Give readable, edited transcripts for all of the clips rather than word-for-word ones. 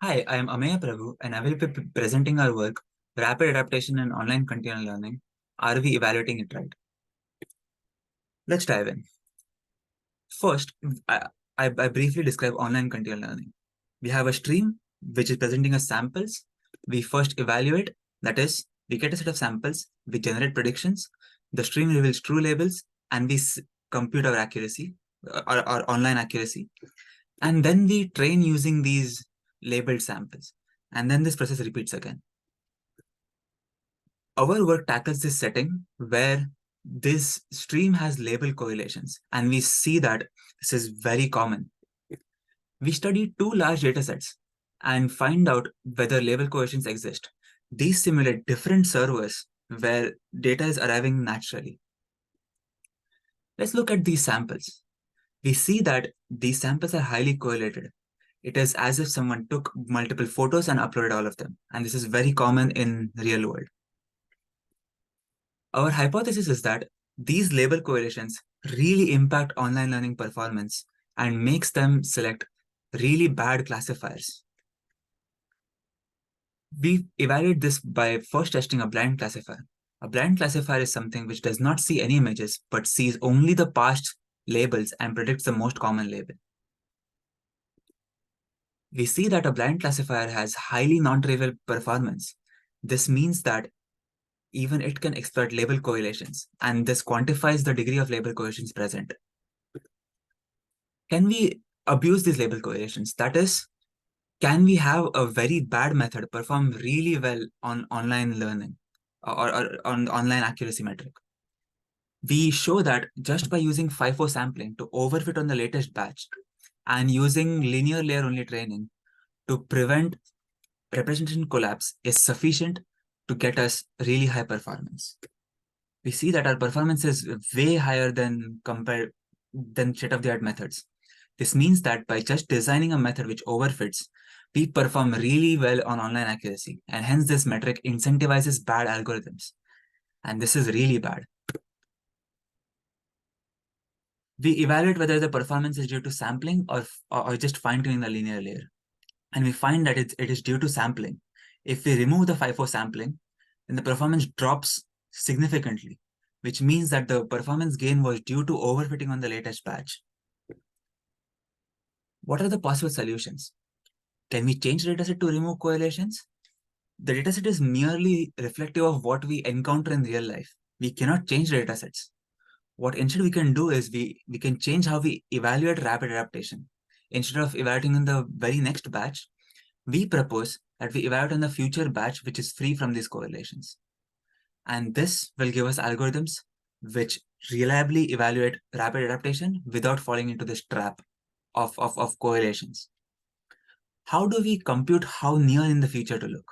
Hi, I am Ameya Prabhu, and I will be presenting our work, Rapid Adaptation and Online Continual Learning. Are we evaluating it right? Let's dive in. First, I briefly describe online continual learning. We have a stream which is presenting us samples. We first evaluate, that is, we get a set of samples, we generate predictions, the stream reveals true labels, and we compute our accuracy, our online accuracy. And then we train using these labeled samples. And then this process repeats again. Our work tackles this setting where this stream has label correlations, and we see that this is very common. We study two large datasets and find out whether label correlations exist. These simulate different servers where data is arriving naturally. Let's look at these samples. We see that these samples are highly correlated. It is as if someone took multiple photos and uploaded all of them, and this is very common in real world. Our hypothesis is that these label correlations really impact online learning performance and makes them select really bad classifiers. We evaluate this by first testing a blind classifier. A blind classifier is something which does not see any images, but sees only the past labels and predicts the most common label. We see that a blind classifier has highly non-trivial performance. This means that even it can exploit label correlations, and this quantifies the degree of label correlations present. Can we abuse these label correlations? That is, can we have a very bad method perform really well on online learning or on online accuracy metric? We show that just by using FIFO sampling to overfit on the latest batch and using linear layer only training to prevent representation collapse is sufficient to get us really high performance. We see that our performance is way higher than state-of-the-art methods. This means that by just designing a method which overfits, we perform really well on online accuracy, and hence this metric incentivizes bad algorithms. And this is really bad. We evaluate whether the performance is due to sampling or just fine-tuning the linear layer. And we find that it is due to sampling. If we remove the FIFO sampling, then the performance drops significantly, which means that the performance gain was due to overfitting on the latest batch. What are the possible solutions? Can we change the dataset to remove correlations? The dataset is merely reflective of what we encounter in real life. We cannot change the datasets. What instead we can do is we can change how we evaluate rapid adaptation. Instead of evaluating in the very next batch, we propose that we evaluate in the future batch which is free from these correlations. And this will give us algorithms which reliably evaluate rapid adaptation without falling into this trap of correlations. How do we compute how near in the future to look?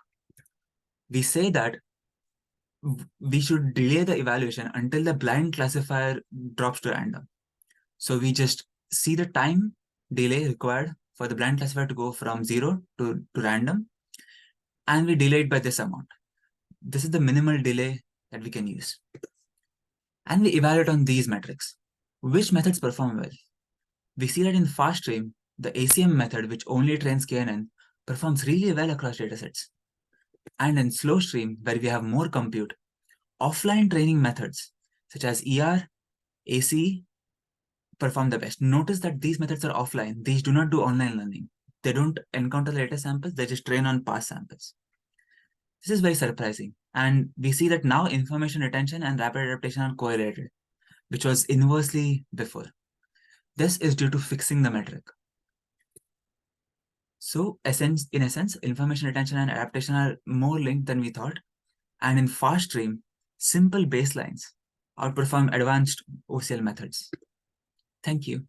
We say that we should delay the evaluation until the blind classifier drops to random. So we just see the time delay required for the blind classifier to go from 0 to random, and we delay it by this amount. This is the minimal delay that we can use. And we evaluate on these metrics. Which methods perform well? We see that in fast stream, the ACM method, which only trains KNN, performs really well across datasets. And in slow stream, where we have more compute, offline training methods such as ER, ACE perform the best. Notice that these methods are offline. These do not do online learning. They don't encounter the latest samples. They just train on past samples. This is very surprising. And we see that now information retention and rapid adaptation are correlated, which was inversely before. This is due to fixing the metric. So in essence, information retention and adaptation are more linked than we thought. And in fast stream, simple baselines outperform advanced OCL methods. Thank you.